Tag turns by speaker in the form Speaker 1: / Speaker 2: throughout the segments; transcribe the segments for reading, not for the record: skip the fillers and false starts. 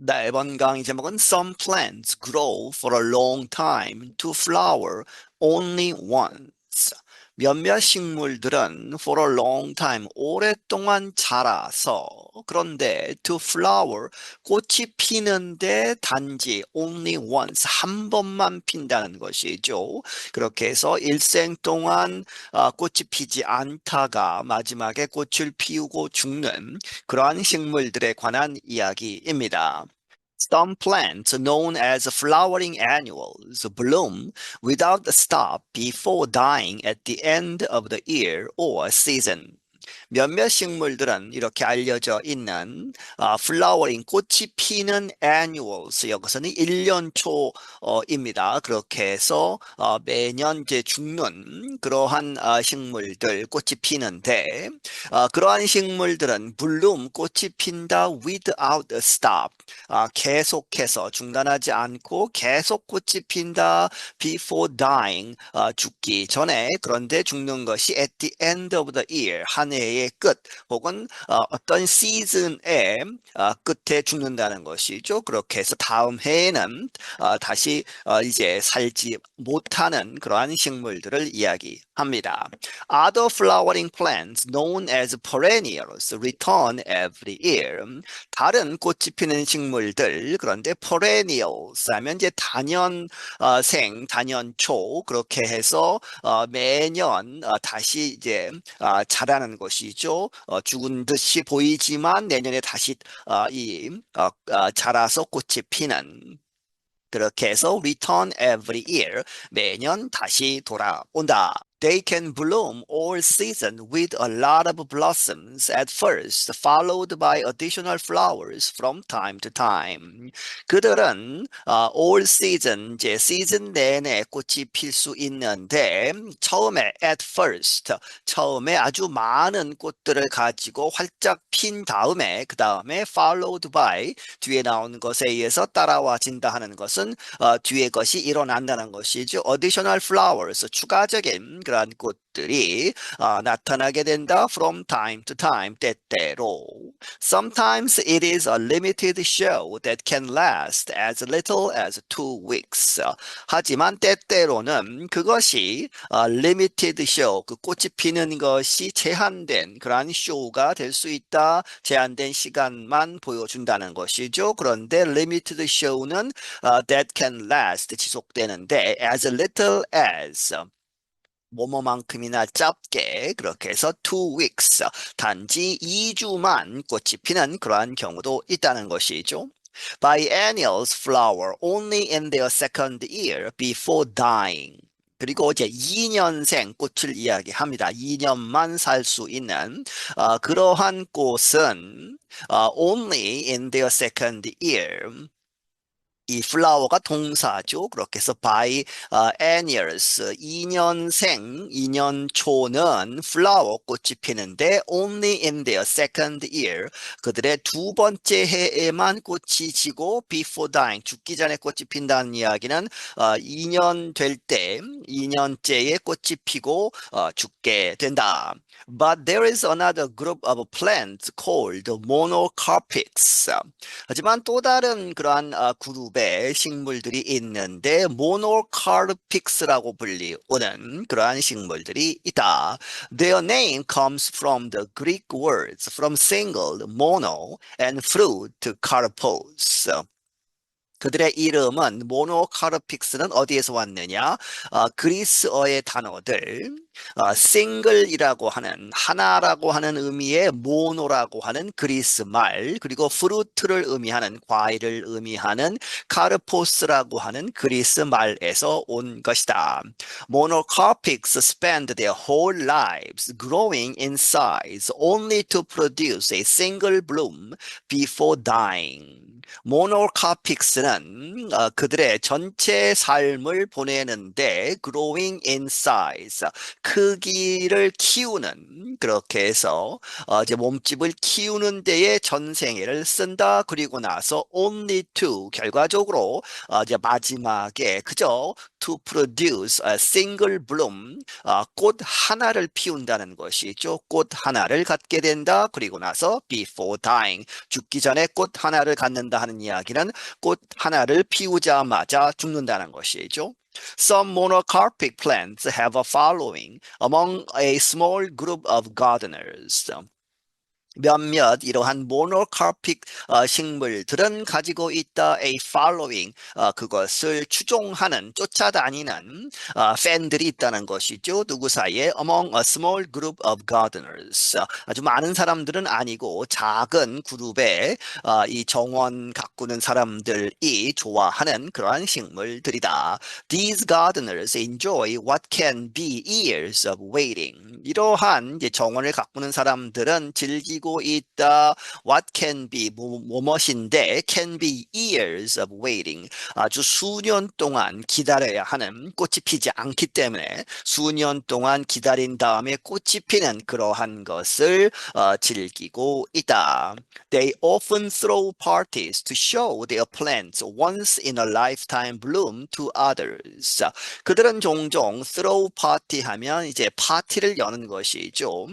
Speaker 1: 네, 이번 강의 제목은 Some plants grow for a long time to flower only once. 몇몇 식물들은 for a long time, 오랫동안 자라서, 그런데 to flower, 꽃이 피는데 단지 only once, 한 번만 핀다는 것이죠. 그렇게 해서 일생 동안 꽃이 피지 않다가 마지막에 꽃을 피우고 죽는 그러한 식물들에 관한 이야기입니다. Some plants, known as flowering annuals, bloom without a stop before dying at the end of the year or season. 몇몇 식물들은 이렇게 알려져 있는 플라워링 꽃이 피는 annuals 여기서는 1년 초입니다. 그렇게 해서 매년 이제 죽는 그러한 식물들 꽃이 피는데 그러한 식물들은 bloom 꽃이 핀다 without a stop 계속해서 중단하지 않고 계속 꽃이 핀다 before dying 죽기 전에 그런데 죽는 것이 at the end of the year 한 해의 끝 혹은 어떤 시즌의 끝에 죽는다는 것이죠. 그렇게 해서 다음 해에는 다시 이제 살지 못하는 그러한 식물들을 이야기합니다. Other flowering plants known as perennials return every year. 다른 꽃이 피는 식물들 그런데 perennials 하면 이제 단연생, 단연초 그렇게 해서 매년 다시 이제 자라는 것이죠. 죽은 듯이 보이지만 내년에 다시 자라서 꽃이 피는 그렇게 해서 return every year 매년 다시 돌아온다. They can bloom all season with a lot of blossoms at first, followed by additional flowers from time to time. 그들은 all season, 이제 시즌 내내 꽃이 필 수 있는데 처음에 at first, 처음에 아주 많은 꽃들을 가지고 활짝 핀 다음에 그 다음에 followed by 뒤에 나오는 것에 의해서 따라와진다 하는 것은 뒤에 것이 일어난다는 것이죠. additional flowers, 추가적인 그러한 꽃들이 나타나게 된다. from time to time, 때때로. Sometimes it is a limited show that can last as little as 2 weeks. 하지만 때때로는 그것이 limited show, 그 꽃이 피는 것이 제한된 그러한 쇼가 될 수 있다. 제한된 시간만 보여준다는 것이죠. 그런데 limited show는 that can last, 지속되는데 as little as 뭐뭐만큼이나 짧게 그렇게 해서 2 weeks 단지 2주만 꽃이 피는 그러한 경우도 있다는 것이죠. Biennials flower only in their second year before dying. 그리고 이제 2년생 꽃을 이야기합니다. 2년만 살 수 있는 그러한 꽃은 only in their second year. 이 flower가 동사죠. 그렇게 해서 biennials, 2년생, 2년 초는 flower 꽃이 피는데 only in their second year, 그들의 두 번째 해에만 꽃이 지고 before dying, 죽기 전에 꽃이 핀다는 이야기는 2년 될 때, 2년째에 꽃이 피고 죽게 된다. But there is another group of plants called monocarpics. 하지만 또 다른 그러한 그룹의 식물들이 있는데 모노카르픽스라고 불리우는 그러한 식물들이 있다. Their name comes from the Greek words from single, mono, and fruit, karpos. 그들의 이름은 모노카르픽스는 어디에서 왔느냐? 그리스어의 단어들 싱글이라고 하는 하나라고 하는 의미의 모노라고 하는 그리스 말 그리고 프루트를 의미하는 과일을 의미하는 카르포스라고 하는 그리스 말에서 온 것이다. Monocarpics spend their whole lives growing in size only to produce a single bloom before dying. 모노카픽스는 그들의 전체 삶을 보내는데 growing in size, 크기를 키우는 그렇게 해서 이제 몸집을 키우는 데에 전생애를 쓴다. 그리고 나서 only to 결과적으로 이제 마지막에 그저 to produce a single bloom 꽃 하나를 피운다는 것이죠. 꽃 하나를 갖게 된다. 그리고 나서 before dying 죽기 전에 꽃 하나를 갖는다. 죽는다 하는 이야기는 꽃 하나를 피우자마자 죽는다는 것이죠. Some monocarpic plants have a following among a small group of gardeners. 몇몇 이러한 모노카픽 식물들은 가지고 있다 a following 그것을 추종하는 쫓아다니는 팬들이 있다는 것이죠. 누구 사이에 among a small group of gardeners 아주 많은 사람들은 아니고 작은 그룹의 이 정원 가꾸는 사람들이 좋아하는 그러한 식물들이다. These gardeners enjoy what can be years of waiting. 이러한 이제 정원을 가꾸는 사람들은 즐기고 있다. What can be 무엇인데 can be years of waiting. 아주 수년 동안 기다려야 하는 꽃이 피지 않기 때문에 수년 동안 기다린 다음에 꽃이 피는 그러한 것을 즐기고 있다. They often throw parties to show their plants once in a lifetime bloom to others. 그들은 종종 throw party 하면 이제 파티를 여는 것이죠.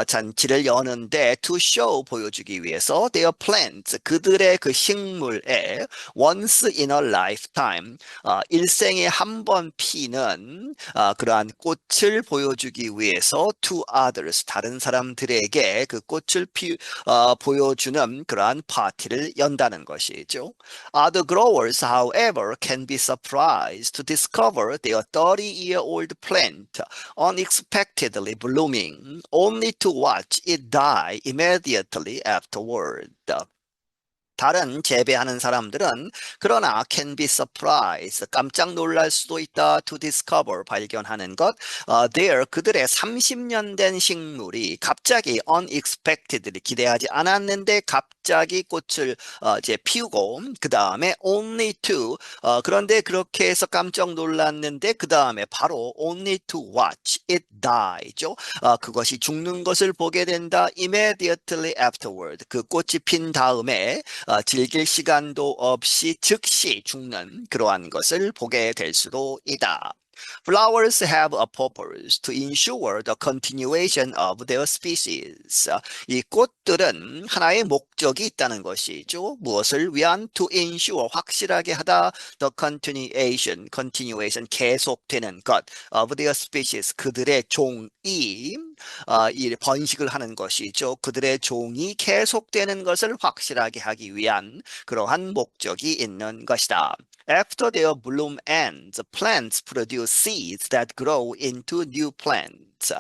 Speaker 1: 잔치를 여는데 to show 보여주기 위해서 their plants 그들의 그 식물에 once in a lifetime 일생에 한 번 피는 그러한 꽃을 보여주기 위해서 to others 다른 사람들에게 그 꽃을 보여주는 그러한 파티를 연다는 것이죠. Other growers, however, can be surprised to discover their 30-year-old plant unexpectedly blooming, only to watch it die immediately afterward. 다른 재배하는 사람들은 그러나 can be surprised 깜짝 놀랄 수도 있다 to discover 발견하는 것 there 그들의 30년 된 식물이 갑자기 unexpectedly 기대하지 않았는데 갑자기 꽃을 이제 피우고 그 다음에 only to 그런데 그렇게 해서 깜짝 놀랐는데 그 다음에 바로 only to watch it die죠. 그것이 죽는 것을 보게 된다 immediately afterward 그 꽃이 핀 다음에 즐길 시간도 없이 즉시 죽는 그러한 것을 보게 될 수도 있다. Flowers have a purpose to ensure the continuation of their species. 이 꽃들은 하나의 목적이 있다는 것이죠. 무엇을 위한? To ensure, 확실하게 하다. The continuation, 계속되는 것. Of their species, 그들의 종이 이 번식을 하는 것이죠. 그들의 종이 계속되는 것을 확실하게 하기 위한 그러한 목적이 있는 것이다. After their bloom ends, plants produce seeds that grow into new plants.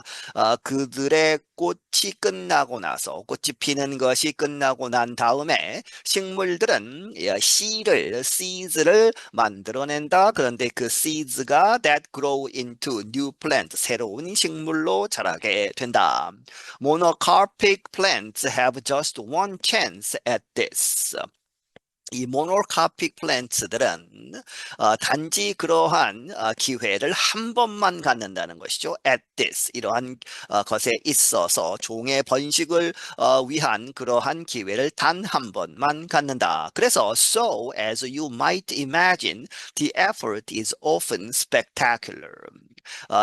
Speaker 1: 그들의 꽃이 끝나고 나서 꽃이 피는 것이 끝나고 난 다음에 식물들은 seeds를 만들어낸다. 그런데 그 seeds가 that grow into new plants 새로운 식물로 자라게 된다. Monocarpic plants have just one chance at this. 이 모노카픽 플랜트들은 단지 그러한 기회를 한 번만 갖는다는 것이죠. At this 이러한 것에 있어서 종의 번식을 위한 그러한 기회를 단 한 번만 갖는다. 그래서 so as you might imagine, the effort is often spectacular.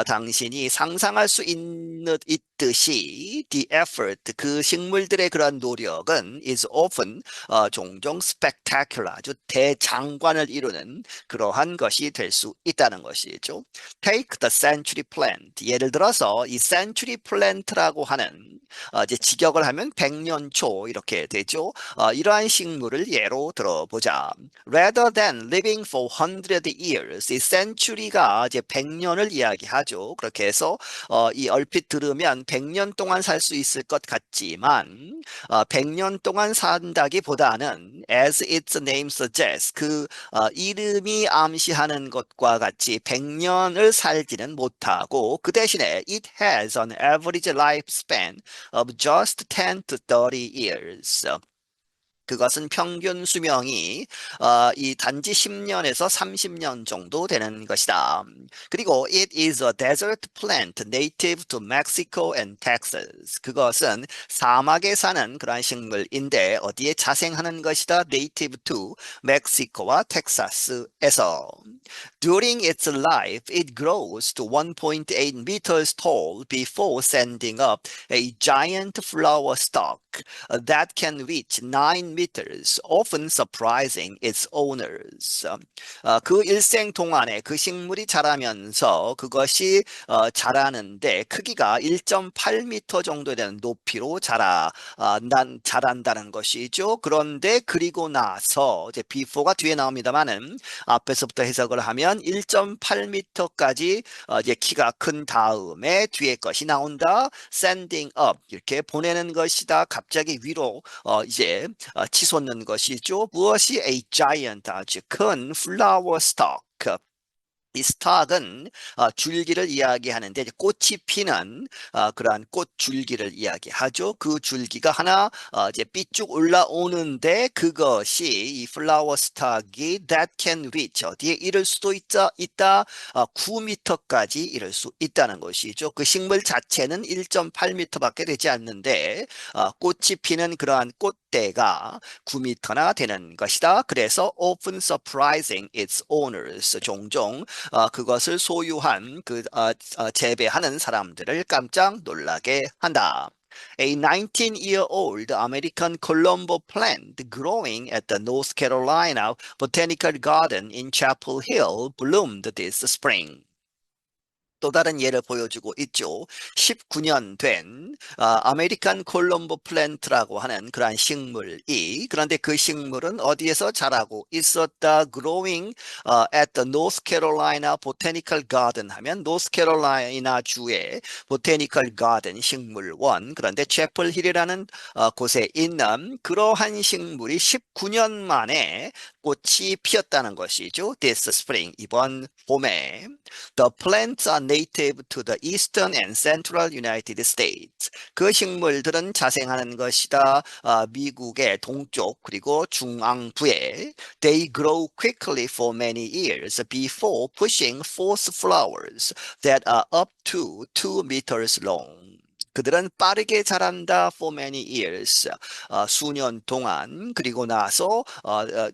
Speaker 1: 당신이 상상할 수 있듯이 the effort 그 식물들의 그런 노력은 is often 종종 spectacular 아주 대장관을 이루는 그러한 것이 될 수 있다는 것이죠. Take the century plant 예를 들어서 이 century plant라고 하는 이제 직역을 하면 100년초 이렇게 되죠. 이러한 식물을 예로 들어보자. Rather than living for 100 years 이 century가 이제 100년을 이야기하죠. 그렇게 해서 이 얼핏 들으면 100년 동안 살 수 있을 것 같지만 100년 동안 산다기보다는 as its name suggests 그 이름이 암시하는 것과 같이 100년을 살지는 못하고 그 대신에 it has an average lifespan of just 10 to 30 years. 그것은 평균 수명이 이 단지 10년에서 30년 정도 되는 것이다. 그리고 it is a desert plant native to Mexico and Texas. 그것은 사막에 사는 그러한 식물인데 어디에 자생하는 것이다? native to 멕시코와 텍사스에서. During its life, it grows to 1.8 meters tall before sending up a giant flower stalk that can reach 9 meters, often surprising its owners. 그 일생 동안에 그 식물이 자라면서 그것이 자라는데 크기가 1.8m 정도 되는 높이로 자란다는 것이죠. 그런데 그리고 나서 이제 before가 뒤에 나옵니다만은 앞에서부터 해석을 하면 1.8m까지 이제 키가 큰 다음에 뒤에 것이 나온다. sending up 이렇게 보내는 것이다. 갑자기 위로 이제 치솟는 것이죠. 무엇이 a giant 아주 큰 flower stalk. 이 스탁은 줄기를 이야기하는데 이제 꽃이 피는 그러한 꽃 줄기를 이야기하죠. 그 줄기가 하나 이제 삐쭉 올라오는데 그것이 이 플라워 스탁이 that can reach 어디에 이를 수도 있다 9m까지 이를 수 있다는 것이죠. 그 식물 자체는 1.8m밖에 되지 않는데 꽃이 피는 그러한 꽃대가 9m나 되는 것이다. 그래서 often surprising its owners 종종 그것을 소유한 재배하는 사람들을 깜짝 놀라게 한다. A 19-year-old American Colombo plant growing at the North Carolina Botanical Garden in Chapel Hill bloomed this spring. 또 다른 예를 보여주고 있죠. 19년 된 아메리칸 콜롬보 플랜트라고 하는 그러한 식물이 그런데 그 식물은 어디에서 자라고 있었다. Growing at the North Carolina Botanical Garden 하면 노스캐롤라이나 주의 보테니컬 가든 식물원 그런데 채플 힐이라는 곳에 있는 그러한 식물이 19년 만에 꽃이 피었다는 것이죠. This spring 이번 봄에 The plants are native to the eastern and central United States. 그 식물들은 자생하는 것이다. 미국의 동쪽 그리고 중앙부에 They grow quickly for many years before pushing forth flowers that are up to 2 meters long. 그들은 빠르게 자란다 for many years. 수년 동안 그리고 나서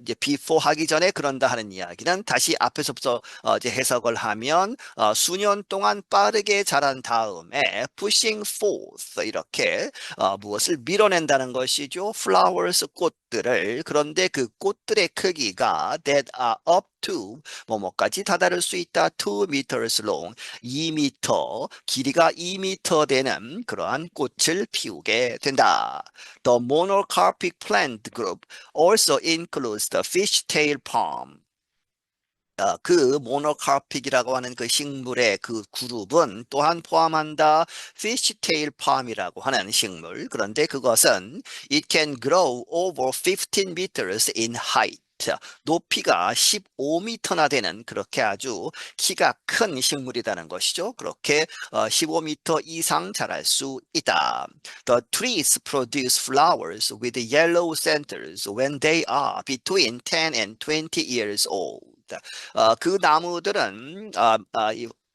Speaker 1: 이제 before 하기 전에 그런다 하는 이야기는 다시 앞에서부터 이제 해석을 하면 수년 동안 빠르게 자란 다음에 pushing forth 이렇게 무엇을 밀어낸다는 것이죠. flowers 꽃들을 그런데 그 꽃들의 크기가 that are up to 뭐뭐까지 다다를 수 있다. 2 meters long 2m 길이가 2m 되는 그러한 꽃을 피우게 된다. The monocarpic plant group also includes the fishtail palm. 그 모노카픽이라고 하는 그 식물의 그 그룹은 또한 포함한다. fishtail palm이라고 하는 식물. 그런데 그것은 it can grow over 15 meters in height. 높이가 15m나 되는 그렇게 아주 키가 큰 식물이라는 것이죠. 그렇게 15m 이상 자랄 수 있다. The trees produce flowers with yellow centers when they are between 10 and 20 years old. 그 나무들은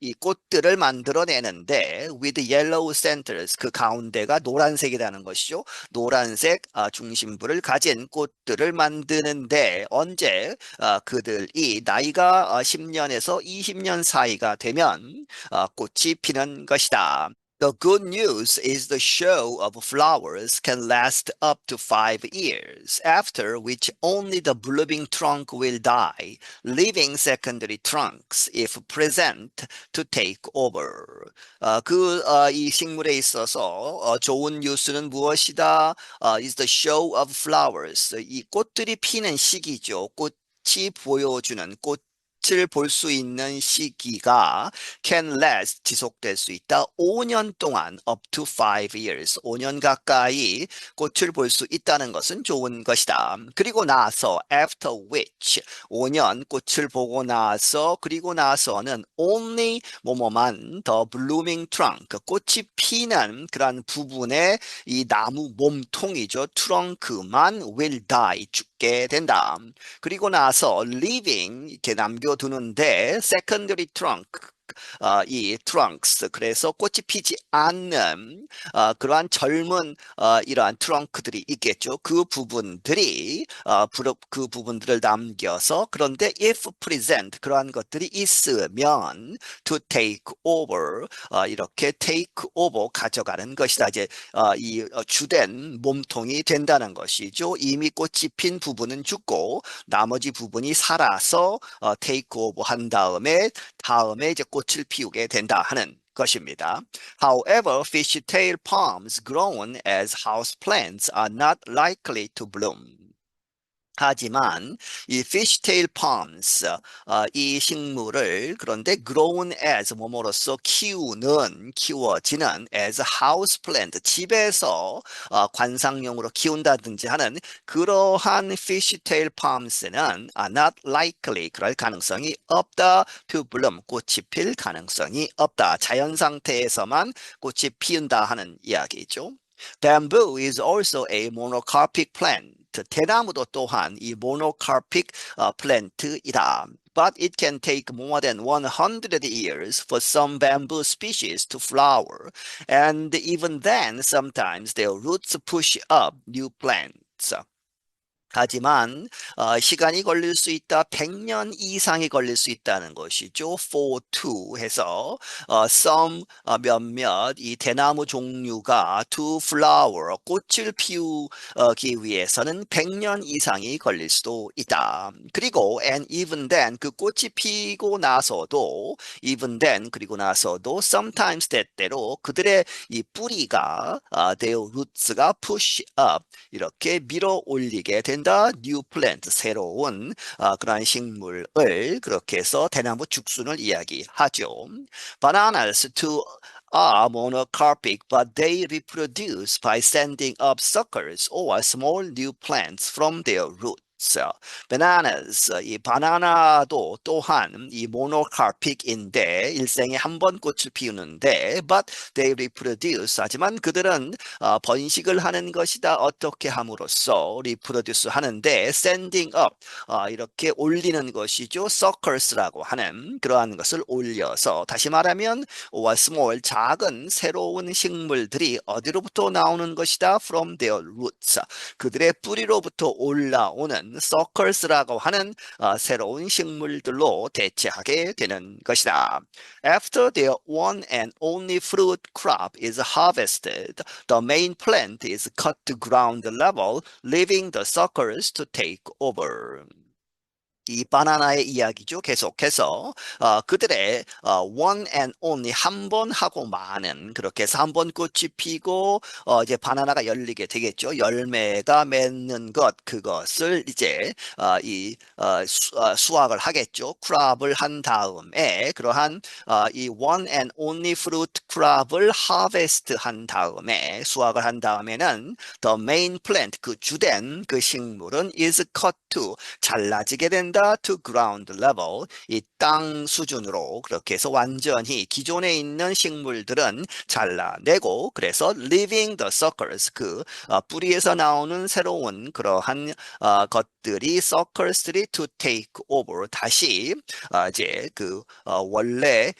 Speaker 1: 이 꽃들을 만들어내는데 with yellow centers 그 가운데가 노란색이라는 것이죠. 노란색 중심부를 가진 꽃들을 만드는데 언제 그들이 나이가 10년에서 20년 사이가 되면 꽃이 피는 것이다. The good news is the show of flowers can last up to 5 years, after which only the blooming trunk will die, leaving secondary trunks, if present, to take over. 이 식물에 있어서 좋은 뉴스는 무엇이다? is the show of flowers. 이 꽃들이 피는 시기죠. 꽃이 보여주는 꽃을 볼 수 있는 시기가 can last 지속될 수 있다. 5년 동안 up to 5 years 5년 가까이 꽃을 볼 수 있다는 것은 좋은 것이다. 그리고 나서 after which 5년 꽃을 보고 나서 그리고 나서는 only 뭐뭐만 the blooming trunk 꽃이 피는 그런 부분의 이 나무 몸통이죠. 트렁크만 will die 죽게 된다. 그리고 나서 leaving 이렇게 남겨두는데 secondary trunk 이 trunks, 그래서 꽃이 피지 않는 그러한 젊은 이러한 트렁크들이 있겠죠. 그 부분들이 그 부분들을 남겨서 그런데 if present 그러한 것들이 있으면 to take over 이렇게 take over 가져가는 것이다. 이제 이 주된 몸통이 된다는 것이죠. 이미 꽃이 핀 부분은 죽고 나머지 부분이 살아서 take over 한 다음에 이제 꽃을 피우게 된다 하는 것입니다. However, fishtail palms grown as houseplants are not likely to bloom. 하지만 이 fishtail palms 이 식물을 그런데 grown as 뭐뭐로서 키워지는 as house plant 집에서 관상용으로 키운다든지 하는 그러한 fishtail palms는 not likely 그럴 가능성이 없다 to bloom 꽃이 필 가능성이 없다 자연 상태에서만 꽃이 피운다 하는 이야기죠. Bamboo is also a monocarpic plant. 대나무도 또한 이 monocarpic 플랜트이다. But it can take more than 100 years for some bamboo species to flower. And even then, sometimes their roots push up new plants. 하지만 시간이 걸릴 수 있다. 100년 이상이 걸릴 수 있다는 것이죠. for to 해서 some 몇몇 이 대나무 종류가 to flower 꽃을 피우기 위해서는 100년 이상이 걸릴 수도 있다. 그리고 and even then 그 꽃이 피고 나서도 even then 그리고 나서도 sometimes 때때로 그들의 이 뿌리가 their roots가 push up 이렇게 밀어 올리게 된다. new plant 새로운 그러한 식물을 그렇게 해서 대나무 죽순을 이야기하죠. Bananas too are monocarpic, but they reproduce by sending up suckers or small new plants from their roots. bananas, 이 바나나도 또한 이 monocarpic인데 일생에 한 번 꽃을 피우는데 but they reproduce 하지만 그들은 번식을 하는 것이다. 어떻게 함으로써 reproduce 하는데 sending up 이렇게 올리는 것이죠. suckers라고 하는 그러한 것을 올려서 다시 말하면 or small 작은 새로운 식물들이 어디로부터 나오는 것이다. from their roots 그들의 뿌리로부터 올라오는 suckers라고 하는 새로운 식물들로 대체하게 되는 것이다. After their one and only fruit crop is harvested, the main plant is cut to ground level, leaving the suckers to take over. 이 바나나의 이야기죠. 계속해서 그들의 one and only 한 번 하고 많은 그렇게 해서 한 번 꽃이 피고 이제 바나나가 열리게 되겠죠. 열매가 맺는 것 그것을 이제 수확을 하겠죠. 크롭을 한 다음에 그러한 이 one and only fruit crop을 harvest 한 다음에 수확을 한 다음에는 the main plant 그 주된 그 식물은 is cut to 잘라지게 된다. to ground level 이 땅 수준으로 그렇게 해서 완전히 기존에 있는 식물들은 잘라내고 그래서 leaving the suckers 그 뿌리에서 나오는 새로운 그러한 것들이 suckers들이 to take over 다시 이제 그 원래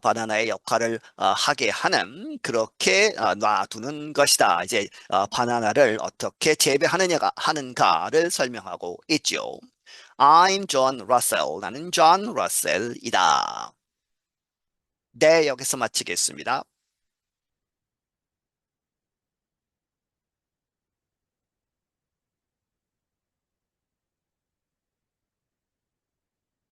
Speaker 1: 바나나의 역할을 하게 하는 그렇게 놔두는 것이다. 이제 바나나를 어떻게 재배하느냐가 하는가를 설명하고 있죠. I'm John Russell. 나는 John Russell이다. 네, 여기서 마치겠습니다.